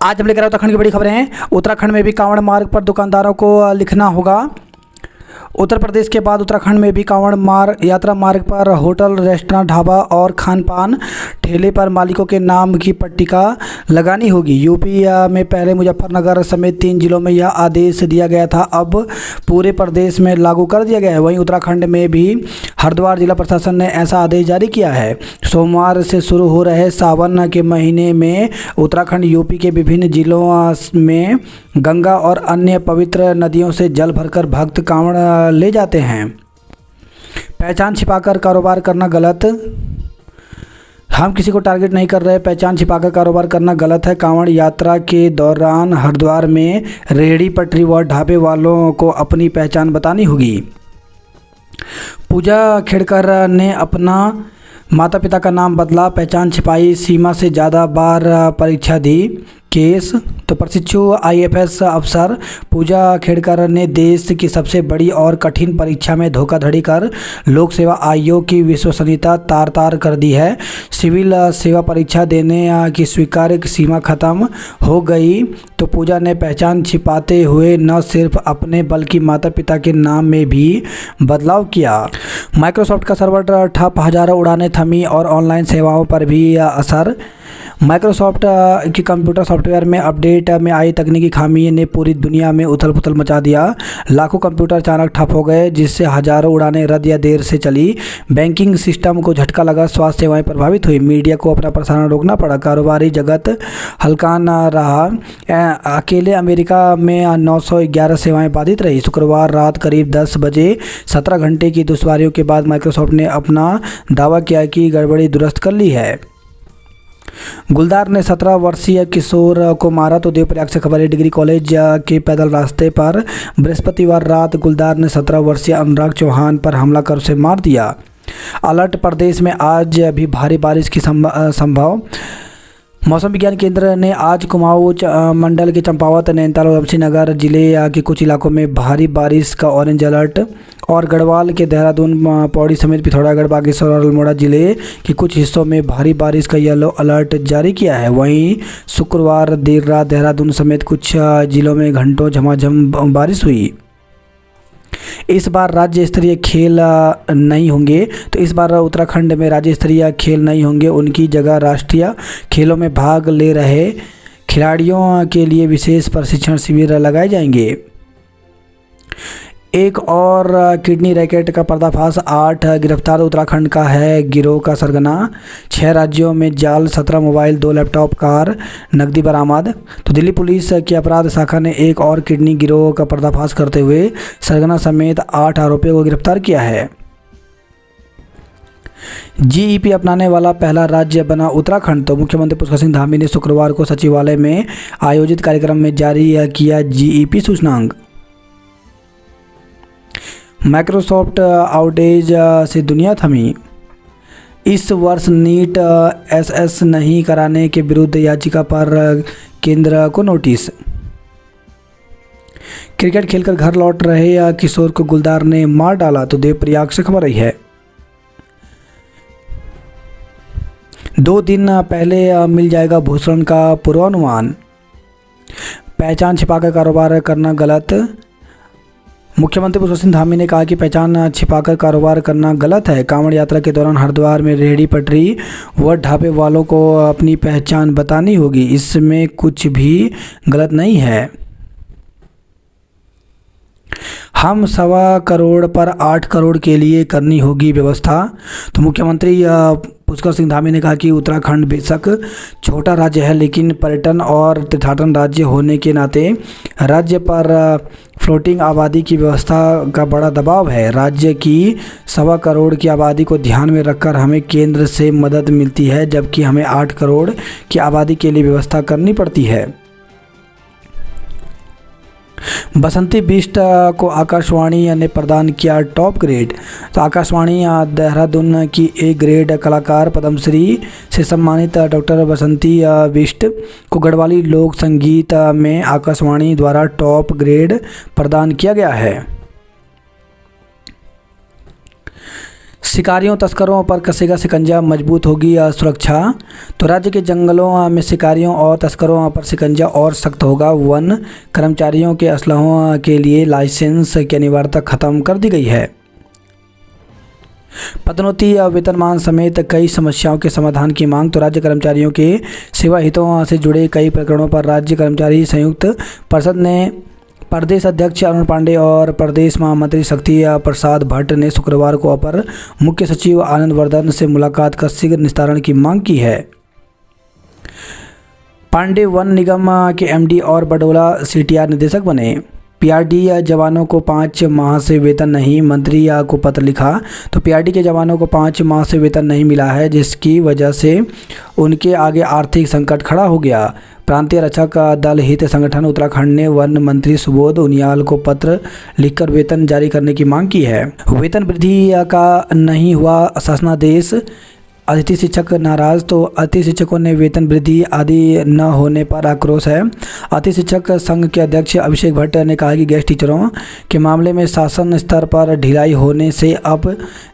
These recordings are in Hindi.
आज हम लेकर आए उत्तराखंड की बड़ी खबरें हैं। उत्तराखंड में भी कांवड़ मार्ग पर दुकानदारों को लिखना होगा। उत्तर प्रदेश के बाद उत्तराखंड में भी कांवड़ मार्ग यात्रा मार्ग पर होटल, रेस्टोरेंट, ढाबा और खान पान ठेले पर मालिकों के नाम की पट्टिका लगानी होगी। यूपी में पहले मुजफ्फरनगर समेत 3 जिलों में यह आदेश दिया गया था, अब पूरे प्रदेश में लागू कर दिया गया है। वहीं उत्तराखंड में भी हरिद्वार जिला प्रशासन ने ऐसा आदेश जारी किया है। सोमवार से शुरू हो रहे सावन के महीने में उत्तराखंड, यूपी के विभिन्न जिलों में गंगा और अन्य पवित्र नदियों से जल भरकर भक्त कांवड़ ले जाते हैं। पहचान छिपाकर कारोबार करना गलत। हम किसी को टारगेट नहीं कर रहे। पहचान छिपाकर कारोबार करना गलत है। कांवड़ यात्रा के दौरान हरिद्वार में रेहड़ी पटरी व ढाबे वालों को अपनी पहचान बतानी होगी। पूजा खेड़कर ने अपना माता पिता का नाम बदला, पहचान छिपाई, सीमा से ज़्यादा बार परीक्षा दी, केस। तो प्रशिक्षु आईएफएस अफसर पूजा खेड़कर ने देश की सबसे बड़ी और कठिन परीक्षा में धोखाधड़ी कर लोक सेवा आयोग की विश्वसनीयता तार तार कर दी है। सिविल सेवा परीक्षा देने की स्वीकार्य सीमा खत्म हो गई तो पूजा ने पहचान छिपाते हुए न सिर्फ अपने बल्कि माता पिता के नाम में भी बदलाव किया। माइक्रोसॉफ्ट का सर्वर ठप, हजारों उड़ानें थमी और ऑनलाइन सेवाओं पर भी असर। माइक्रोसॉफ्ट की कंप्यूटर सॉफ्टवेयर में अपडेट में आई तकनीकी खामी ने पूरी दुनिया में उथल पुथल मचा दिया। लाखों कंप्यूटर अचानक ठप हो गए, जिससे हजारों उड़ानें रद्द या देर से चली। बैंकिंग सिस्टम को झटका लगा, स्वास्थ्य सेवाएं प्रभावित हुई, मीडिया को अपना प्रसारण रोकना पड़ा, कारोबारी जगत हल्का न रहा। अकेले अमेरिका में 911 सेवाएं बाधित रही। शुक्रवार रात करीब 10 बजे 17 घंटे की दुश्वारियों के बाद माइक्रोसॉफ्ट ने अपना दावा किया कि गड़बड़ी दुरुस्त कर ली है। गुलदार ने 17 वर्षीय किशोर को मारा। तो देवप्रयाग से खबर है। डिग्री कॉलेज के पैदल रास्ते पर बृहस्पतिवार रात गुलदार ने 17 वर्षीय अनुराग चौहान पर हमला कर उसे मार दिया। अलर्ट, प्रदेश में आज भी भारी बारिश की संभव। मौसम विज्ञान केंद्र ने आज कुमाऊं मंडल के चंपावत, नैनीताल और नगर जिले के कुछ इलाकों में भारी बारिश का ऑरेंज अलर्ट और गढ़वाल के देहरादून, पौड़ी समेत पिथौरागढ़, बागेश्वर और अल्मोड़ा जिले के कुछ हिस्सों में भारी बारिश का येलो अलर्ट जारी किया है। वहीं शुक्रवार देर रात देहरादून समेत कुछ जिलों में घंटों झमाझम बारिश हुई। इस बार राज्य स्तरीय खेल नहीं होंगे। तो इस बार उत्तराखंड में राज्य स्तरीय खेल नहीं होंगे। उनकी जगह राष्ट्रीय खेलों में भाग ले रहे खिलाड़ियों के लिए विशेष प्रशिक्षण शिविर लगाए जाएंगे। एक और किडनी रैकेट का पर्दाफाश, 8 गिरफ्तार। उत्तराखंड का है गिरोह का सरगना। 6 राज्यों में जाल, 17 मोबाइल, 2 लैपटॉप, कार, नकदी बरामद। तो दिल्ली पुलिस की अपराध शाखा ने एक और किडनी गिरोह का पर्दाफाश करते हुए सरगना समेत 8 आरोपियों को गिरफ्तार किया है। जीईपी अपनाने वाला पहला राज्य बना उत्तराखंड। तो मुख्यमंत्री पुष्कर सिंह धामी ने शुक्रवार को सचिवालय में आयोजित कार्यक्रम में जारी किया जीईपी सूचनांक। माइक्रोसॉफ्ट आउटेज से दुनिया थमी। इस वर्ष नीट एसएस नहीं कराने के विरुद्ध याचिका पर केंद्र को नोटिस। क्रिकेट खेलकर घर लौट रहे किशोर को गुलदार ने मार डाला। तो देवप्रयाग से खबर आई है। 2 दिन पहले मिल जाएगा भूषण का पूर्वानुमान। पहचान छिपाकर कारोबार करना गलत। मुख्यमंत्री पुष्कर सिंह धामी ने कहा कि पहचान छिपाकर कारोबार करना गलत है। कांवड़ यात्रा के दौरान हरिद्वार में रेहड़ी पटरी व ढाबे वालों को अपनी पहचान बतानी होगी, इसमें कुछ भी गलत नहीं है। हम 1.25 करोड़ पर 8 करोड़ के लिए करनी होगी व्यवस्था। तो मुख्यमंत्री पुष्कर सिंह धामी ने कहा कि उत्तराखंड बेशक छोटा राज्य है, लेकिन पर्यटन और तीर्थाटन राज्य होने के नाते राज्य पर फ्लोटिंग आबादी की व्यवस्था का बड़ा दबाव है। राज्य की 1.25 करोड़ की आबादी को ध्यान में रखकर हमें केंद्र से मदद मिलती है, जबकि हमें 8 करोड़ की आबादी के लिए व्यवस्था करनी पड़ती है। बसंती बिष्ट को आकाशवाणी ने प्रदान किया टॉप ग्रेड। तो आकाशवाणी देहरादून की ए ग्रेड कलाकार पद्मश्री से सम्मानित डॉक्टर बसंती बिष्ट को गढ़वाली लोक संगीत में आकाशवाणी द्वारा टॉप ग्रेड प्रदान किया गया है। शिकारियों तस्करों पर कसेगा शिकंजा, मजबूत होगी सुरक्षा। तो राज्य के जंगलों में शिकारियों और तस्करों पर शिकंजा और सख्त होगा। वन कर्मचारियों के असलहों के लिए लाइसेंस की अनिवार्यता खत्म कर दी गई है। पदोन्नति या वेतनमान समेत कई समस्याओं के समाधान की मांग। तो राज्य कर्मचारियों के सेवा हितों से जुड़े कई प्रकरणों पर राज्य कर्मचारी संयुक्त परिषद ने प्रदेश अध्यक्ष अरुण पांडे और प्रदेश महामंत्री शक्ति प्रसाद भट्ट ने शुक्रवार को अपर मुख्य सचिव आनंद वर्धन से मुलाकात कर शीघ्र निस्तारण की मांग की है। पांडे वन निगम के एमडी और बडोला सीटीआर निदेशक बने। पीआरडी जवानों को 5 माह से वेतन नहीं, मंत्री को पत्र लिखा। तो पीआरडी के जवानों को 5 माह से वेतन नहीं मिला है, जिसकी वजह से उनके आगे आर्थिक संकट खड़ा हो गया। प्रांतीय रक्षक दल हित संगठन उत्तराखंड ने वन मंत्री सुबोध उनियाल को पत्र लिखकर वेतन जारी करने की मांग की है। वेतन वृद्धि का नहीं हुआ शासनादेश, अतिथि शिक्षक नाराज। तो अतिथि शिक्षकों ने वेतन वृद्धि आदि न होने पर आक्रोश है। अतिथि शिक्षक संघ के अध्यक्ष अभिषेक भट्ट ने कहा कि गेस्ट टीचरों के मामले में शासन स्तर पर ढिलाई होने से अब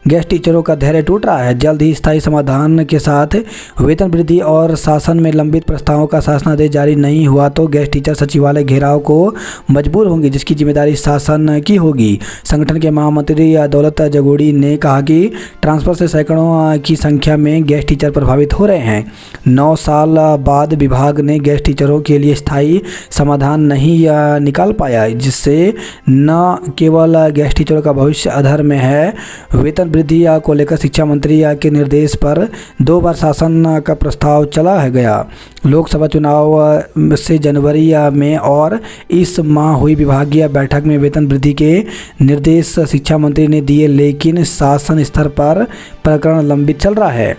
गेस्ट टीचरों का धैर्य टूट रहा है। जल्द ही स्थायी समाधान के साथ वेतन वृद्धि और शासन में लंबित प्रस्तावों का शासनादेश जारी नहीं हुआ तो गेस्ट टीचर सचिवालय घेराव को मजबूर होंगे, जिसकी जिम्मेदारी शासन की होगी। संगठन के महामंत्री दौलत जगोड़ी ने कहा कि ट्रांसफर से सैकड़ों की संख्या में गेस्ट टीचर प्रभावित हो रहे हैं। 9 साल बाद विभाग ने गेस्ट टीचरों के लिए स्थायी समाधान नहीं निकाल पाया, जिससे न केवल गेस्ट टीचरों का भविष्य अधर में है। वेतन वृद्धि को लेकर शिक्षा मंत्री के निर्देश पर 2 बार शासन का प्रस्ताव चला है गया। लोकसभा चुनाव से जनवरी में और इस माह हुई विभागीय बैठक में वेतन वृद्धि के निर्देश शिक्षा मंत्री ने दिए, लेकिन शासन स्तर पर प्रकरण लंबित चल रहा है।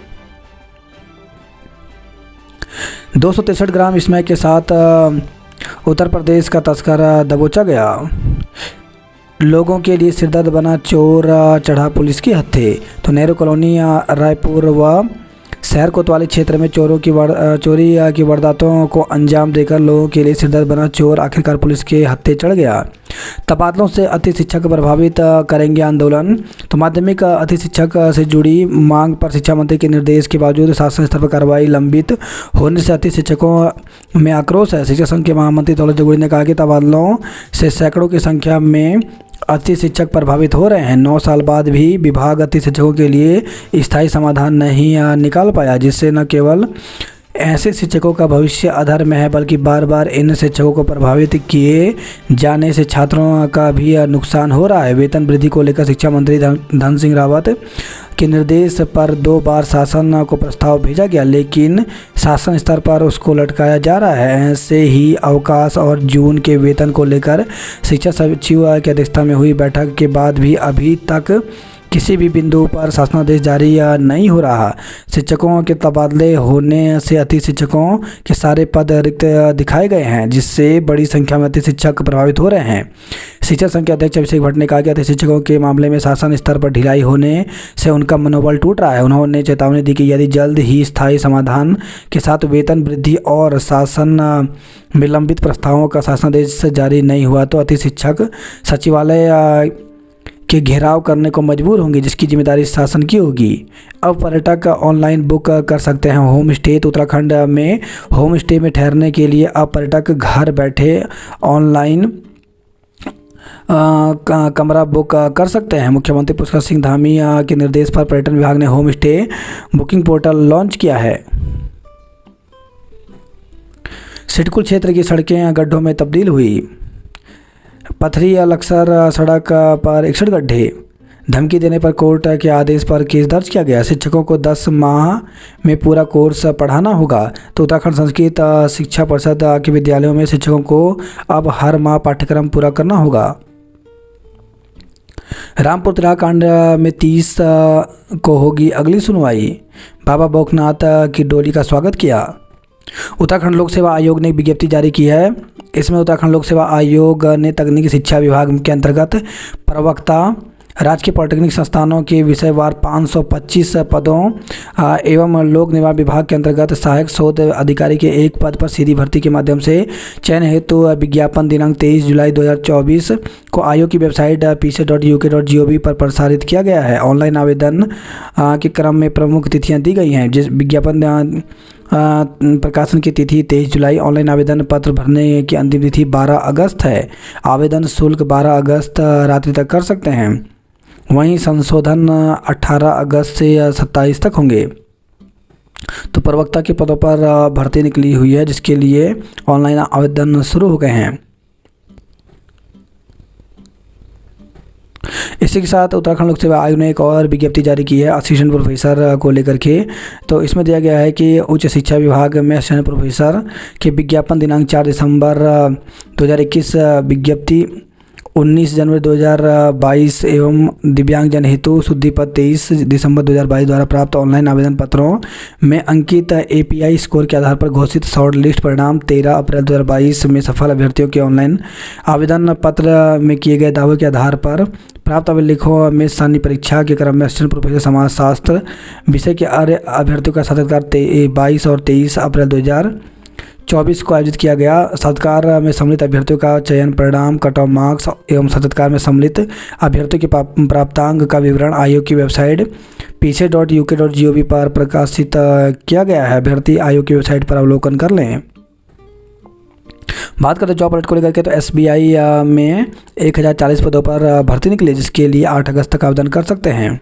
263 ग्राम स्मैक के साथ उत्तर प्रदेश का तस्कर दबोचा गया। लोगों के लिए सिरदर्द बना चोर चढ़ा पुलिस की हत्थे। तो नेहरू कॉलोनी रायपुर व शहर कोतवाली क्षेत्र में चोरी की वारदातों को अंजाम देकर लोगों के लिए सिरदर्द बना चोर आखिरकार पुलिस के हत्थे चढ़ गया। तबादलों से अतिथि शिक्षक प्रभावित करेंगे आंदोलन। तो माध्यमिक अतिथि शिक्षक से जुड़ी मांग पर शिक्षा मंत्री के निर्देश के बावजूद शासन स्तर पर कार्रवाई लंबित होने से अतिथि शिक्षकों में आक्रोश है। शिक्षा संघ के महामंत्री दौलत जगोड़ी ने कहा कि तबादलों से सैकड़ों की संख्या में अतिथि शिक्षक प्रभावित हो रहे हैं। 9 साल बाद भी विभाग अतिथि शिक्षकों के लिए स्थायी समाधान नहीं निकाल पाया, जिससे न केवल ऐसे शिक्षकों का भविष्य अधर में है, बल्कि बार बार इन शिक्षकों को प्रभावित किए जाने से छात्रों का भी नुकसान हो रहा है। वेतन वृद्धि को लेकर शिक्षा मंत्री धन सिंह रावत के निर्देश पर 2 बार शासन को प्रस्ताव भेजा गया, लेकिन शासन स्तर पर उसको लटकाया जा रहा है। ऐसे ही अवकाश और जून के वेतन को लेकर शिक्षा सचिव की अध्यक्षता में हुई बैठक के बाद भी अभी तक किसी भी बिंदु पर शासनादेश जारी नहीं हो रहा। शिक्षकों के तबादले होने से अतिथि शिक्षकों के सारे पद रिक्त दिखाए गए हैं, जिससे बड़ी संख्या में अतिथि शिक्षक प्रभावित हो रहे हैं। शिक्षा संघ के अध्यक्ष अभिषेक भट्ट ने कहा कि अतिथि शिक्षकों के मामले में शासन स्तर पर ढिलाई होने से उनका मनोबल टूट रहा है। उन्होंने चेतावनी दी कि यदि जल्द ही स्थायी समाधान के साथ वेतन वृद्धि और शासन में लंबित प्रस्तावों का शासनादेश जारी नहीं हुआ तो अतिथि शिक्षक सचिवालय के घेराव करने को मजबूर होंगे, जिसकी जिम्मेदारी शासन की होगी। अब पर्यटक ऑनलाइन बुक कर सकते हैं होम स्टे। तो उत्तराखंड में होम स्टे में ठहरने के लिए अब पर्यटक घर बैठे ऑनलाइन कमरा बुक कर सकते हैं। मुख्यमंत्री पुष्कर सिंह धामी के निर्देश पर पर्यटन विभाग ने home stay booking portal launch किया है। सिडकुल क्षेत्र की सड़कें गड्ढों में तब्दील हुई। पथरी लक्सर सड़क पर 61 गड्ढे। धमकी देने पर कोर्ट के आदेश पर केस दर्ज किया गया। शिक्षकों को 10 माह में पूरा कोर्स पढ़ाना होगा। तो उत्तराखंड संस्कृत शिक्षा परिषद के विद्यालयों में शिक्षकों को अब हर माह पाठ्यक्रम पूरा करना होगा। रामपुर तिराहा कांड में 30 को होगी अगली सुनवाई। बाबा बैद्यनाथ की डोली का स्वागत किया। उत्तराखंड लोक सेवा आयोग ने विज्ञप्ति जारी की है। इसमें उत्तराखंड लोक सेवा आयोग ने तकनीकी शिक्षा विभाग के अंतर्गत प्रवक्ता राजकीय पॉलिटेक्निक संस्थानों के विषयवार 525 पदों एवं लोक निर्माण विभाग के अंतर्गत सहायक शोध अधिकारी के एक पद पर सीधी भर्ती के माध्यम से चयन हेतु विज्ञापन दिनांक 23 जुलाई 2024 को आयोग की वेबसाइट pc.uk.gov पर प्रसारित किया गया है। ऑनलाइन आवेदन के क्रम में प्रमुख तिथियां दी गई हैं। जिस विज्ञापन प्रकाशन की तिथि 23 जुलाई, ऑनलाइन आवेदन पत्र भरने की अंतिम तिथि 12 अगस्त है। आवेदन शुल्क 12 अगस्त रात्रि तक कर सकते हैं। वहीं संशोधन 18 अगस्त से 27 तक होंगे। तो प्रवक्ता के पदों पर भर्ती निकली हुई है, जिसके लिए ऑनलाइन आवेदन शुरू हो गए हैं। इसी के साथ उत्तराखंड लोक सेवा आयोग ने एक और विज्ञप्ति जारी की है असिस्टेंट प्रोफेसर को लेकर के। तो इसमें दिया गया है कि उच्च शिक्षा विभाग में असिस्टेंट प्रोफेसर के विज्ञापन दिनांक 4 दिसंबर 2021, विज्ञप्ति 19 जनवरी 2022 एवं दिव्यांगजन हेतु शुद्धिपद 23 दिसंबर 2022 द्वारा प्राप्त ऑनलाइन आवेदन पत्रों में अंकित API स्कोर के आधार पर घोषित शॉर्ट लिस्ट परिणाम 13 अप्रैल 2022 में सफल अभ्यर्थियों के ऑनलाइन आवेदन पत्र में किए गए दावों के आधार पर प्राप्त अभिलेखों में सामान्य परीक्षा के क्रम में असिस्टेंट प्रोफेसर समाजशास्त्र विषय के अभ्यर्थियों का साक्षात्कार 22 और 23 अप्रैल 2024 को आयोजित किया गया। साक्षात्कार में सम्मिलित अभ्यर्थियों का चयन परिणाम, कट ऑफ मार्क्स एवं साक्षात्कार में सम्मिलित अभ्यर्थियों के प्राप्तांक का विवरण आयोग की वेबसाइट pc.uk.gov पर प्रकाशित किया गया है। अभ्यर्थी आयोग की वेबसाइट पर अवलोकन कर लें। बात करते जॉब अलर्ट को लेकर के, तो SBI में 1040 पदों पर भर्ती निकली, जिसके लिए 8 अगस्त तक आवेदन कर सकते हैं।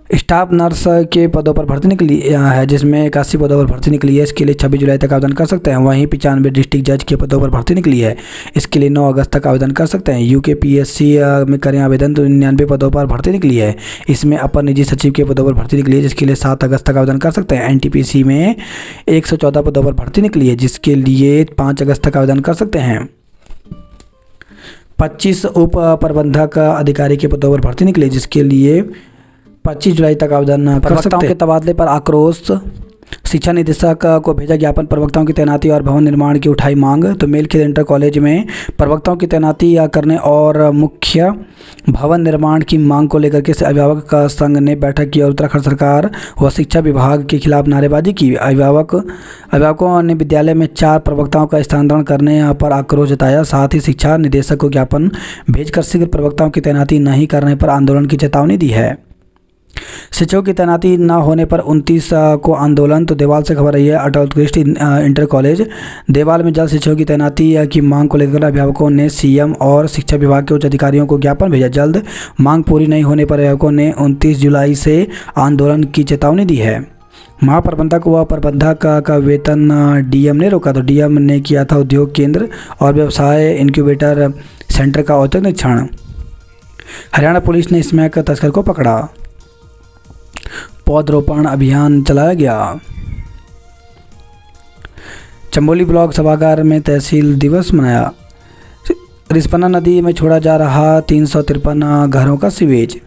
स्टाफ नर्स के पदों पर भर्ती निकली है, जिसमें 81 पदों पर भर्ती निकली है। इसके लिए 26 जुलाई तक आवेदन कर सकते हैं। वहीं 95 डिस्ट्रिक्ट जज के पदों पर भर्ती निकली है। इसके लिए 9 अगस्त तक आवेदन कर सकते हैं। UKPSC में करें आवेदन, तो 99 पदों पर भर्ती निकली है। इसमें अपर निजी सचिव के पदों पर भर्ती निकली है, जिसके लिए 7 अगस्त तक आवेदन कर सकते हैं। NTPC में 114 पदों पर भर्ती निकली है, जिसके लिए 5 अगस्त तक आवेदन कर सकते हैं। 25 उप प्रबंधक अधिकारी के पदों पर भर्ती निकली, जिसके लिए 25 जुलाई तक आवेदन कर सकते हैं। के तबादले पर आक्रोश, शिक्षा निदेशक को भेजा ज्ञापन, प्रवक्ताओं की तैनाती और भवन निर्माण की उठाई मांग। तो मेलखेत इंटर कॉलेज में प्रवक्ताओं की तैनाती करने और मुख्य भवन निर्माण की मांग को लेकर के अभिभावक संघ ने बैठक की और उत्तराखंड सरकार व शिक्षा विभाग के खिलाफ नारेबाजी की। अभिभावकों ने विद्यालय में 4 प्रवक्ताओं का स्थानांतरण करने पर आक्रोश जताया। साथ ही शिक्षा निदेशक को ज्ञापन भेजकर शीघ्र प्रवक्ताओं की तैनाती नहीं करने पर आंदोलन की चेतावनी दी है। शिक्षकों की तैनाती न होने पर 29 को आंदोलन। तो देवाल से खबर आई है अटल उत्कृष्ट इंटर कॉलेज देवाल में जल्द शिक्षकों की तैनाती की मांग को लेकर अभिभावकों ने CM और शिक्षा विभाग के उच्च अधिकारियों को ज्ञापन भेजा। जल्द मांग पूरी नहीं होने पर अभिभावकों ने 29 जुलाई से आंदोलन की चेतावनी दी है। महाप्रबंधक व प्रबंधक का वेतन DM ने रोका। तो DM ने किया था उद्योग केंद्र और व्यवसाय इंक्यूबेटर सेंटर का औचक निरीक्षण। हरियाणा पुलिस ने स्मैक तस्कर को पकड़ा। पौधरोपण अभियान चलाया गया। चंबोली ब्लॉक सभागार में तहसील दिवस मनाया। रिस्पना नदी में छोड़ा जा रहा 353 घरों का सीवेज।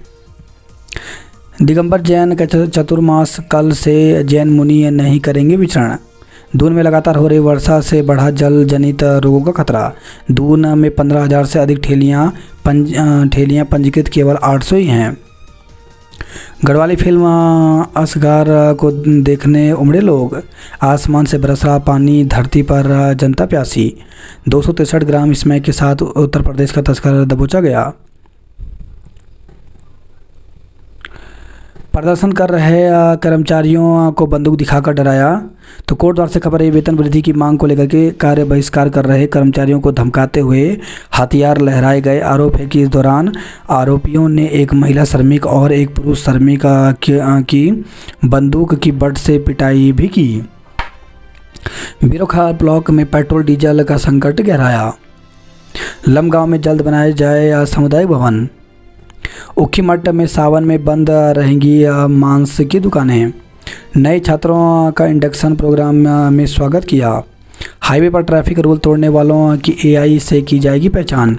दिगंबर जैन का चतुर्मास, कल से जैन मुनि नहीं करेंगे विचरण। दून में लगातार हो रही वर्षा से बढ़ा जल जनित रोगों का खतरा। दून में 15,000 से अधिक ठेलियाँ पंजीकृत, केवल 800 ही हैं। गढ़वाली फिल्म असगार को देखने उमड़े लोग। आसमान से बरस रहा पानी, धरती पर जनता प्यासी। 263 ग्राम स्मैक के साथ उत्तर प्रदेश का तस्कर दबोचा गया। प्रदर्शन कर रहे कर्मचारियों को बंदूक दिखाकर डराया। तो कोर्ट द्वार से खबर है, वेतन वृद्धि की मांग को लेकर के कार्य बहिष्कार कर रहे कर्मचारियों को धमकाते हुए हथियार लहराए गए। आरोप है कि इस दौरान आरोपियों ने एक महिला श्रमिक और एक पुरुष श्रमिक की बंदूक की बट से पिटाई भी की। बिरोखा ब्लॉक में पेट्रोल डीजल का संकट गहराया। लमगांव में जल्द बनाया जाए सामुदायिक भवन। उखीमठ में सावन में बंद रहेंगी मांस की दुकानें। नए छात्रों का इंडक्शन प्रोग्राम में स्वागत किया। हाईवे पर ट्रैफिक रूल तोड़ने वालों की AI से की जाएगी पहचान।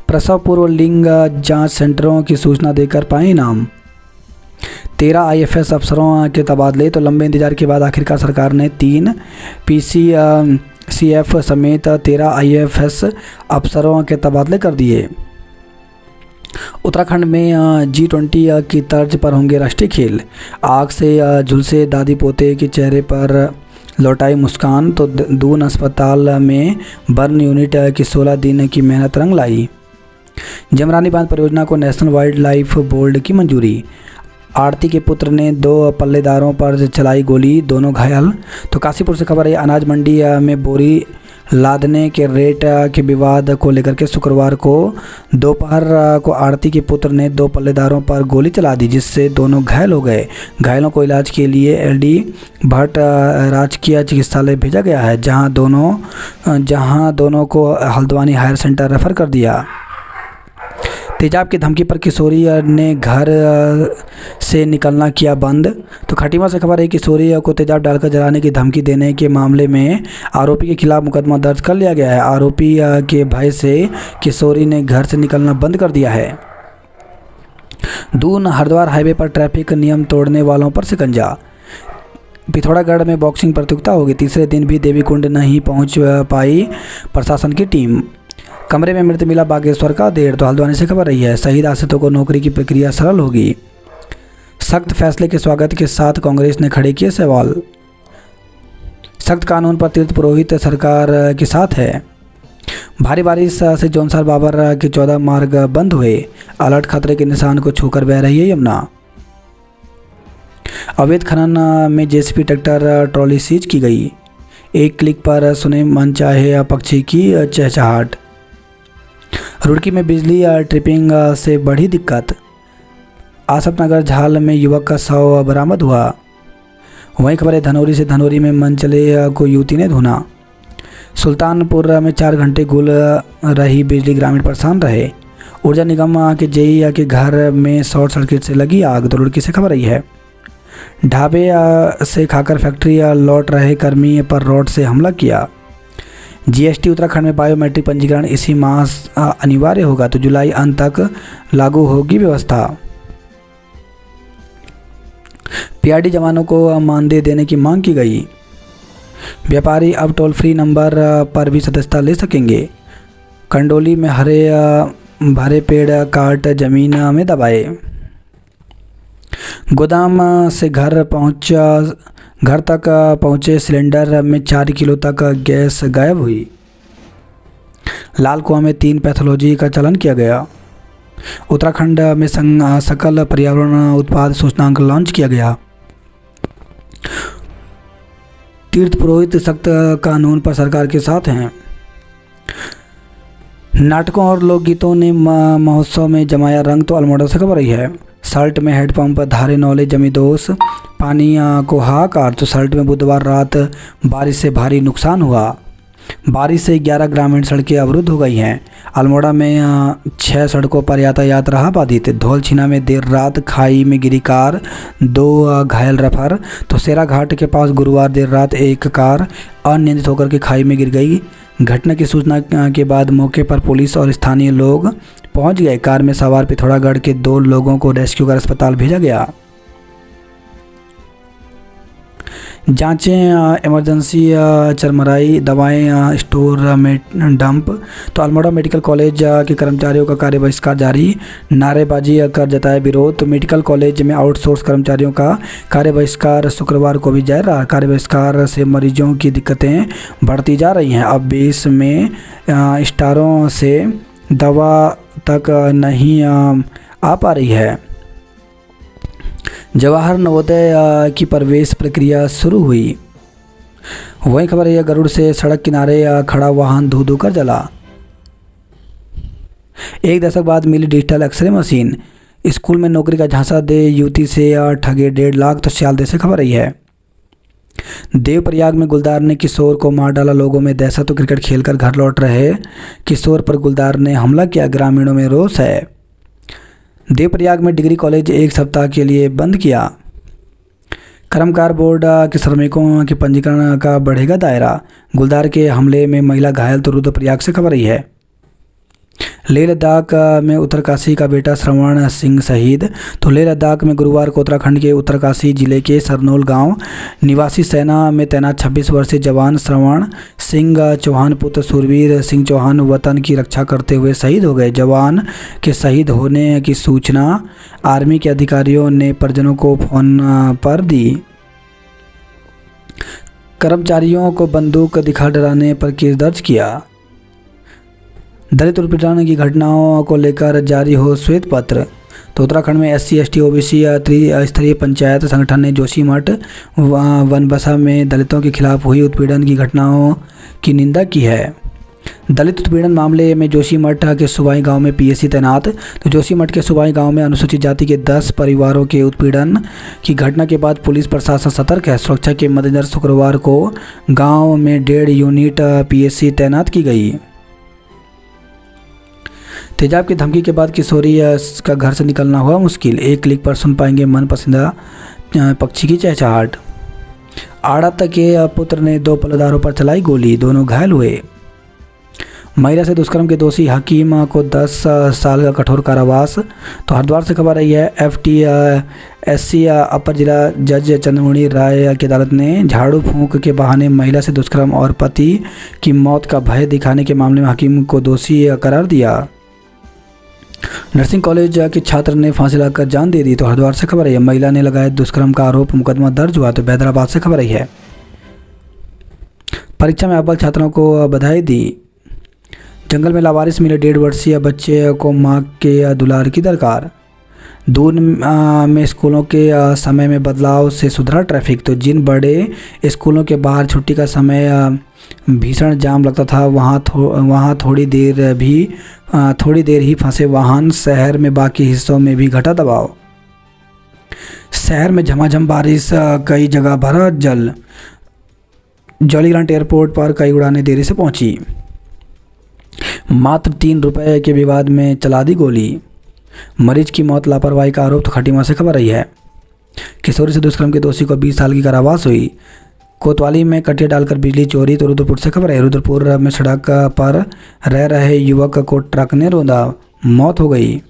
प्रसव पूर्व लिंग जांच सेंटरों की सूचना देकर पाए इनाम। 13 IFS अफसरों के तबादले। तो लंबे इंतजार के बाद आखिरकार सरकार ने 3 PCF समेत 13 IFS अफसरों के तबादले कर दिए। उत्तराखंड में G20 की तर्ज पर होंगे राष्ट्रीय खेल। आग से झुलसे दादी पोते के चेहरे पर लौटाई मुस्कान, तो दून अस्पताल में बर्न यूनिट की 16 दिन की मेहनत रंग लाई। जमरानी बांध परियोजना को नेशनल वाइल्ड लाइफ बोर्ड की मंजूरी। आरती के पुत्र ने 2 पल्लेदारों पर चलाई गोली, दोनों घायल। तो काशीपुर से खबर है, अनाज मंडी में बोरी लादने के रेट के विवाद को लेकर के शुक्रवार को दोपहर को आरती के पुत्र ने 2 पल्लेदारों पर गोली चला दी, जिससे दोनों घायल हो गए। घायलों को इलाज के लिए LD भट्ट राजकीय चिकित्सालय भेजा गया है, जहां दोनों को हल्द्वानी हायर सेंटर रेफर कर दिया। तेजाब की धमकी पर किशोरी ने घर से निकलना किया बंद। तो खटीमा से खबर है, किशोरी को तेजाब डालकर जलाने की धमकी देने के मामले में आरोपी के खिलाफ मुकदमा दर्ज कर लिया गया है। आरोपी के भय से किशोरी ने घर से निकलना बंद कर दिया है। दून हरिद्वार हाईवे पर ट्रैफिक नियम तोड़ने वालों पर शिकंजा। पिथौरागढ़ में बॉक्सिंग प्रतियोगिता होगी। तीसरे दिन भी देवीकुंड नहीं पहुंच पाई प्रशासन की टीम। कमरे में मृत मिला बागेश्वर का 1.5। तो हल्द्वानी से खबर रही है, शहीद आश्रितों को नौकरी की प्रक्रिया सरल होगी। सख्त फैसले के स्वागत के साथ कांग्रेस ने खड़े किए सवाल। सख्त कानून पर तीर्थ पुरोहित सरकार के साथ है। भारी बारिश से जौनसार बाबर के 14 मार्ग बंद हुए। अलर्ट खतरे के निशान को छूकर बह रही है यमुना। अवैध खनन में JCB ट्रैक्टर ट्रॉली सीज की गई। एक क्लिक पर सुने मनचाहे पक्षी की चहचहाट। रुड़की में बिजली ट्रिपिंग से बढ़ी दिक्कत। आसफ नगर झाल में युवक का शव बरामद हुआ। वहीं खबर है, धनौरी से धनौरी में मनचले को युवती ने धुना। सुल्तानपुर में 4 घंटे गुल रही बिजली, ग्रामीण परेशान रहे। ऊर्जा निगम के JE के घर में शॉर्ट सर्किट से लगी आग। तो रुड़की से खबर रही है, ढाबे से खाकर फैक्ट्री लौट रहे कर्मी पर रॉड से हमला किया। GST उत्तराखंड में बायोमेट्रिक पंजीकरण इसी माह अनिवार्य होगा। तो जुलाई अंत तक लागू होगी व्यवस्था। PRD जवानों को मानदेय देने की मांग की गई। व्यापारी अब टोल फ्री नंबर पर भी सदस्यता ले सकेंगे। कंडोली में हरे भरे पेड़ काट जमीन में दबाए। गोदाम से घर तक पहुंचे सिलेंडर में 4 किलो तक गैस गायब हुई। लाल कुआं में 3 पैथोलॉजी का चलन किया गया। उत्तराखंड में सकल पर्यावरण उत्पाद सूचकांक लॉन्च किया गया। तीर्थ पुरोहित सख्त कानून पर सरकार के साथ हैं। नाटकों और लोकगीतों ने महोत्सव में जमाया रंग। तो अल्मोड़ा से खबर रही है, सल्ट में हेडपंप धारे नौले जमी दोष, पानी को हाहाकार। तो सल्ट में बुधवार रात बारिश से भारी नुकसान हुआ। बारिश से 11 ग्रामीण सड़कें अवरुद्ध हो गई हैं। अल्मोड़ा में 6 सड़कों पर यातायात रहा बाधित। धौलछीना में देर रात खाई में गिरी कार, 2 घायल रेफर। तो सेरा घाट के पास गुरुवार देर रात एक कार अनियंत्रित होकर के खाई में गिर गई। घटना की सूचना के बाद मौके पर पुलिस और स्थानीय लोग पहुंच गए। कार में सवार पिथौरागढ़ के 2 लोगों को रेस्क्यू कर अस्पताल भेजा गया। जांचें इमरजेंसी चरमराई, दवाएं स्टोर में डंप। तो अल्मोड़ा मेडिकल कॉलेज के कर्मचारियों का कार्य बहिष्कार जारी, नारेबाजी कर जताया विरोध। तो मेडिकल कॉलेज में आउटसोर्स कर्मचारियों का कार्य बहिष्कार शुक्रवार को भी जारी रहा। कार्य बहिष्कार से मरीजों की दिक्कतें बढ़ती जा रही हैं। अब 20 में स्टारों से दवा तक नहीं आ पा रही है। जवाहर नवोदय की प्रवेश प्रक्रिया शुरू हुई। वही खबर है, गरुड़ से सड़क किनारे खड़ा वाहन धू धू कर जला। 1 दशक बाद मिली डिजिटल एक्सरे मशीन। स्कूल में नौकरी का झांसा दे युवती से ठगे 1.5 लाख। तो सियालदह से खबर रही है, देवप्रयाग में गुलदार ने किशोर को मार डाला, लोगों में दहशत। तो क्रिकेट खेलकर घर लौट रहे किशोर पर गुलदार ने हमला किया, ग्रामीणों में रोष है। देवप्रयाग में डिग्री कॉलेज 1 सप्ताह के लिए बंद किया। कर्मकार बोर्ड के श्रमिकों के पंजीकरण का बढ़ेगा दायरा। गुलदार के हमले में महिला घायल। तो रुद्रप्रयाग से खबर रही है, लेह लद्दाख में उत्तरकाशी का बेटा श्रवण सिंह शहीद। तो लेह लद्दाख में गुरुवार को उत्तराखंड के उत्तरकाशी जिले के सरनोल गांव निवासी सेना में तैनात 26 वर्षीय जवान श्रवण सिंह चौहान पुत्र सुरवीर सिंह चौहान वतन की रक्षा करते हुए शहीद हो गए। जवान के शहीद होने की सूचना आर्मी के अधिकारियों ने परिजनों को फोन पर दी। कर्मचारियों को बंदूक दिखा डराने पर केस दर्ज किया। दलित उत्पीड़न की घटनाओं को लेकर जारी हो श्वेत पत्र। तो उत्तराखंड में SC ST OBC त्रिस्तरीय पंचायत संगठन ने जोशीमठ वनबसा में दलितों के खिलाफ हुई उत्पीड़न की घटनाओं की निंदा की है। दलित उत्पीड़न मामले में जोशीमठ के सुबाई गांव में PSC तैनात। तो जोशीमठ के सुबाई गांव में अनुसूचित जाति के 10 परिवारों के उत्पीड़न की घटना के बाद पुलिस प्रशासन सतर्क है। सुरक्षा के मद्देनजर शुक्रवार को गांव में 1.5 यूनिट PSC तैनात की गई। तेजाब की धमकी के बाद किशोरी का घर से निकलना हुआ मुश्किल। एक क्लिक पर सुन पाएंगे मनपसंदा पक्षी की चहचहाट। आड़त के पुत्र ने 2 पलदारों पर चलाई गोली, दोनों घायल हुए। महिला से दुष्कर्म के दोषी हकीम को 10 साल का कठोर कारावास। तो हरिद्वार से खबर आई है। FTSC अपर जिला जज चंद्रमणि राय की अदालत ने झाड़ू फूंक के बहाने महिला से दुष्कर्म और पति की मौत का भय दिखाने के मामले में हकीम को दोषी करार दिया। नर्सिंग कॉलेज के छात्र ने फांसी लगाकर जान दे दी। तो हरिद्वार से खबर आई है। महिला ने लगाया दुष्कर्म का आरोप, मुकदमा दर्ज हुआ। तो हैदराबाद से खबर आई है। परीक्षा में अव्वल छात्रों को बधाई दी। जंगल में लावारिस मिले 1.5 वर्षीय बच्चे को मां के दुलार की दरकार। दून में स्कूलों के समय में बदलाव से सुधरा ट्रैफिक। तो जिन बड़े स्कूलों के बाहर छुट्टी का समय भीषण जाम लगता था वहाँ थोड़ी देर ही फंसे वाहन। शहर में बाकी हिस्सों में भी घटा दबाव। शहर में झमाझम बारिश, कई जगह भरा जल। जॉलीग्रांट एयरपोर्ट पर कई उड़ानें देरी से पहुंची। मात्र 3 रुपए के विवाद में चला दी गोली। मरीज की मौत लापरवाही का आरोप। तो खटीमा से खबर आई है। किशोरी से दुष्कर्म के दोषी को 20 साल की कारावास हुई। कोतवाली में कटिया डालकर बिजली चोरी। तो रुद्रपुर से खबर है। रुद्रपुर में सड़क पर रह रहे युवक को ट्रक ने रौंदा, मौत हो गई।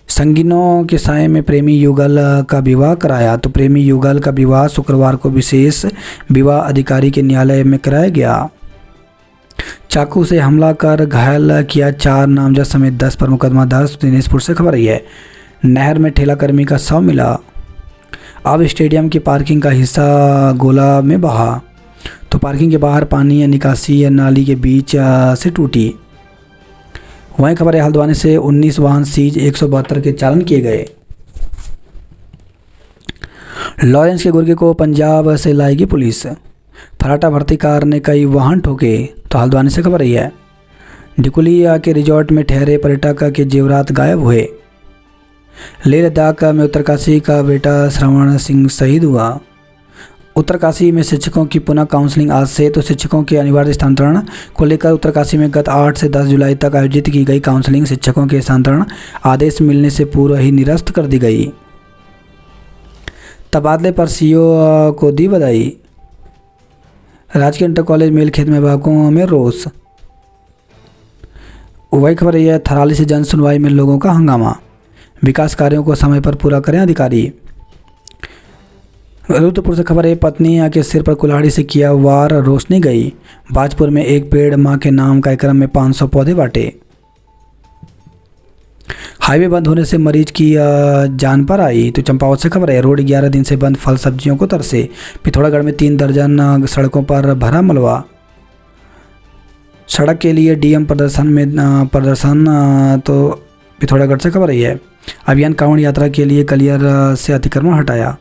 संगीनों के साए में प्रेमी युगल का विवाह कराया। तो प्रेमी युगल का विवाह शुक्रवार को विशेष विवाह अधिकारी के न्यायालय में कराया गया। चाकू से हमला कर घायल किया 4 नामजद समेत 10 पर मुकदमा दर्ज। दिनेशपुर से खबर आई है। नहर में ठेलाकर्मी का शव मिला। अब स्टेडियम की पार्किंग का हिस्सा गोला में बहा। तो पार्किंग के बाहर पानी या निकासी या नाली के बीच से टूटी। वहीं खबर है हल्द्वानी से 19 वाहन सीज, 172 के चालान किए गए। लॉरेंस के गुर्गे को पंजाब से लाएगी पुलिस। फराटा भर्ती कार ने कई वाहन ठोके। तो हल्द्वानी से खबर आई है। डिकुलिया के रिजॉर्ट में ठहरे पर्यटक के जेवरात गायब हुए। लेह लद्दाख में उत्तरकाशी का बेटा श्रवण सिंह शहीद हुआ। उत्तरकाशी में शिक्षकों की पुनः काउंसलिंग आज से। तो शिक्षकों के अनिवार्य स्थानांतरण को लेकर उत्तरकाशी में गत 8 से 10 जुलाई तक आयोजित की गई काउंसलिंग शिक्षकों के स्थानांतरण आदेश मिलने से पूर्व ही निरस्त कर दी गई। तबादले पर CO को दी बधाई। राजकीय इंटर कॉलेज मेलखेत में विभागों में रोष। वही खबर यह है। थराली से जन सुनवाई में लोगों का हंगामा। विकास कार्यों को समय पर पूरा करें अधिकारी। रुद्रपुर से खबर है। पत्नी के सिर पर कुल्हाड़ी से किया वार, रोशनी गई। बाजपुर में एक पेड़ मां के नाम कार्यक्रम में 500 पौधे बांटे। हाईवे बंद होने से मरीज की जान पर आई। तो चंपावत से खबर है। रोड 11 दिन से बंद, फल सब्जियों को तरसे। पिथौरागढ़ में 3 दर्जन सड़कों पर भरा मलबा। सड़क के लिए DM प्रदर्शन। तो पिथौरागढ़ से खबर है। अभियान कांवड़ यात्रा के लिए कलियर से अतिक्रमण हटाया।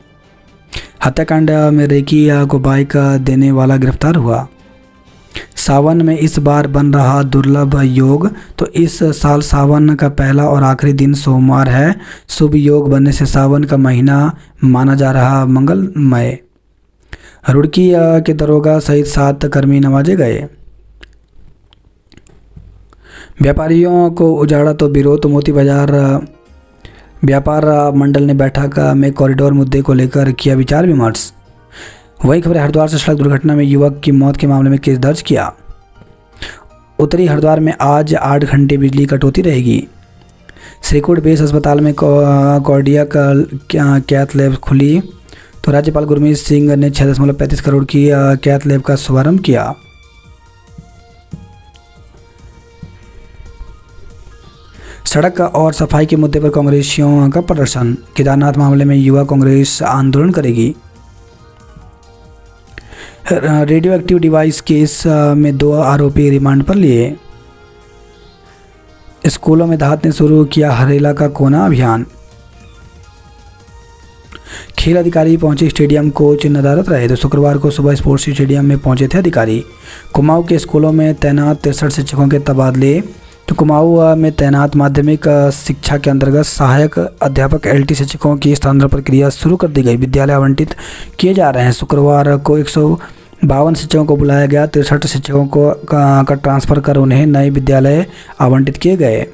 हत्याकांड में रेकी को बाइक देने वाला गिरफ्तार हुआ। सावन में इस बार बन रहा दुर्लभ योग। तो इस साल सावन का पहला और आखिरी दिन सोमवार है। शुभ योग बनने से सावन का महीना माना जा रहा मंगलमय। रुड़की के दरोगा सहित 7 कर्मी नवाजे गए। व्यापारियों को उजाड़ा तो विरोध। तो मोती बाजार व्यापार मंडल ने बैठक में कॉरिडोर मुद्दे को लेकर किया विचार विमर्श। वही खबर हरिद्वार से सड़क दुर्घटना में युवक की मौत के मामले में केस दर्ज किया। उत्तरी हरिद्वार में आज 8 घंटे बिजली कटौती रहेगी। श्रीकुट बेस अस्पताल में कार्डियक कैथ लैब खुली। तो राज्यपाल गुरमीत सिंह ने 6.35 करोड़ की कैथ लैब का शुभारंभ किया। सड़क और सफाई के मुद्दे पर कांग्रेसियों का प्रदर्शन। केदारनाथ मामले में युवा कांग्रेस आंदोलन करेगी। रेडियो एक्टिव डिवाइस केस में 2 आरोपी रिमांड पर लिए। स्कूलों में दाहत ने शुरू किया हरेला का कोना अभियान। खेल अधिकारी पहुंचे स्टेडियम, कोच नदारत रहे। तो शुक्रवार को सुबह स्पोर्ट्स स्टेडियम में पहुंचे थे अधिकारी। कुमाऊं के स्कूलों में तैनात 63 शिक्षकों के तबादले। तो कुमाऊं में तैनात माध्यमिक शिक्षा के अंतर्गत सहायक अध्यापक LT शिक्षकों की स्थानांतरण प्रक्रिया शुरू कर दी गई। विद्यालय आवंटित किए जा रहे हैं। शुक्रवार को 152 शिक्षकों को बुलाया गया। 63 शिक्षकों को का ट्रांसफ़र कर उन्हें नए विद्यालय आवंटित किए गए।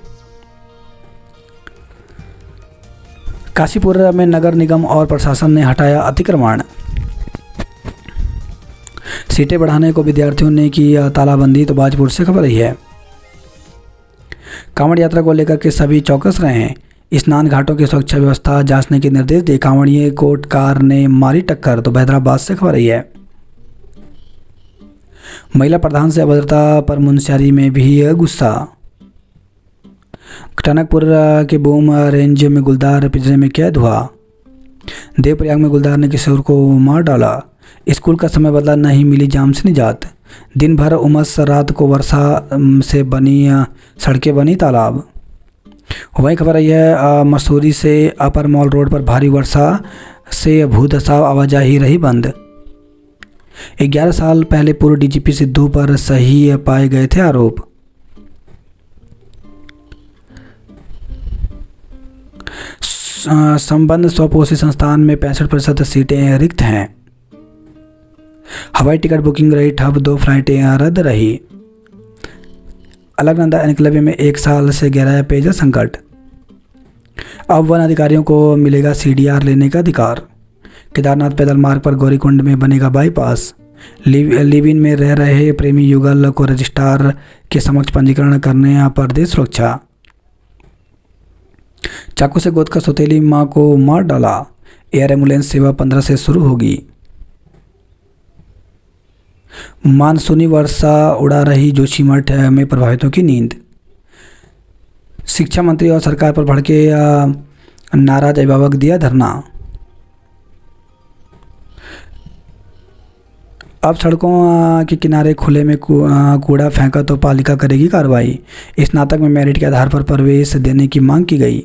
काशीपुर में नगर निगम और प्रशासन ने हटाया अतिक्रमण। सीटें बढ़ाने को विद्यार्थियों ने की तालाबंदी। तो बाजपुर से खबर रही है। कांवड़ यात्रा को लेकर के सभी चौकस रहे हैं। स्नान घाटों की सुरक्षा व्यवस्था जांचने के निर्देश दिए। कांवड़िए को कार ने मारी टक्कर। तो हैदराबाद से खबर रही है। महिला प्रधान से अभद्रता पर मुंशियारी में भी गुस्सा। टनकपुर के बूम रेंज में गुलदार पिंजरे में कैद हुआ। देवप्रयाग में गुलदार ने किशोर को मार डाला। स्कूल का समय बदला, नहीं मिली जाम से निजात। दिन भर उमस, रात को वर्षा से बनी सड़कें बनी तालाब। वही खबर आई है मसूरी से अपर मॉल रोड पर भारी वर्षा से भूदशा, आवाजाही रही बंद। 11 साल पहले पूर्व DGP सिद्धू पर सही पाए गए थे आरोप। संबंध स्वपोषी संस्थान में 65% सीटें रिक्त हैं। हवाई टिकट बुकिंग रही ठप, 2 फ्लाइटें रद्द रही। अलकनंदा एनक्लेव में 1 साल से गहराया पेयजल संकट। अब वन अधिकारियों को मिलेगा CDR लेने का अधिकार। केदारनाथ पैदल मार्ग पर गौरीकुंड में बनेगा बाईपास। लिव इन में रह रहे प्रेमी युगल को रजिस्ट्रार के समक्ष पंजीकरण करने पर दे सुरक्षा। चाकू से गोद कर सौतेली मां को मार डाला। एयर एम्बुलेंस सेवा 15 से शुरू होगी। मानसूनी वर्षा उड़ा रही जोशीमठ में प्रभावितों की नींद। शिक्षा मंत्री और सरकार पर भड़के नाराज अभिभावक दिया धरना। अब सड़कों के किनारे खुले में कूड़ा फेंका तो पालिका करेगी कार्रवाई। स्नातक में मेरिट के आधार पर प्रवेश देने की मांग की गई।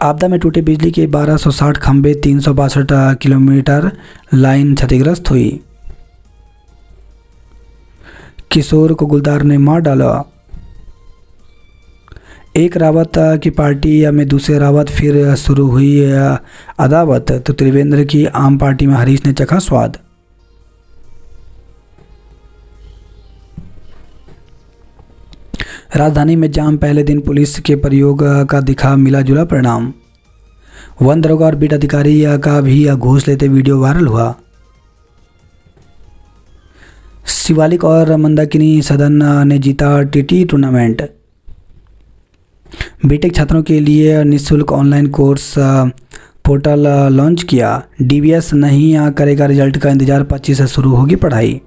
आपदा में टूटे बिजली के 1260 खंभे, 362 किलोमीटर लाइन क्षतिग्रस्त हुई। किशोर को गुलदार ने मार डाला। एक रावत की पार्टी में दूसरे रावत, फिर शुरू हुई अदावत। तो त्रिवेंद्र की आम पार्टी में हरीश ने चखा स्वाद। राजधानी में जाम, पहले दिन पुलिस के प्रयोग का दिखा मिला जुला परिणाम। वन दरोगा और बीट अधिकारी का भी घूस लेते वीडियो वायरल हुआ। शिवालिक और मंदाकिनी सदन ने जीता TT टूर्नामेंट। बीटेक छात्रों के लिए निःशुल्क ऑनलाइन कोर्स पोर्टल लॉन्च किया। DBS नहीं करेगा रिजल्ट का इंतजार, 25 से शुरू होगी पढ़ाई।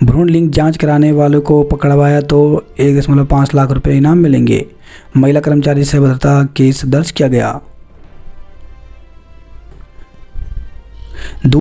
भ्रूण लिंग जांच कराने वालों को पकड़वाया तो 1.5 लाख रुपए इनाम मिलेंगे। महिला कर्मचारी से अभद्रता केस दर्ज किया गया।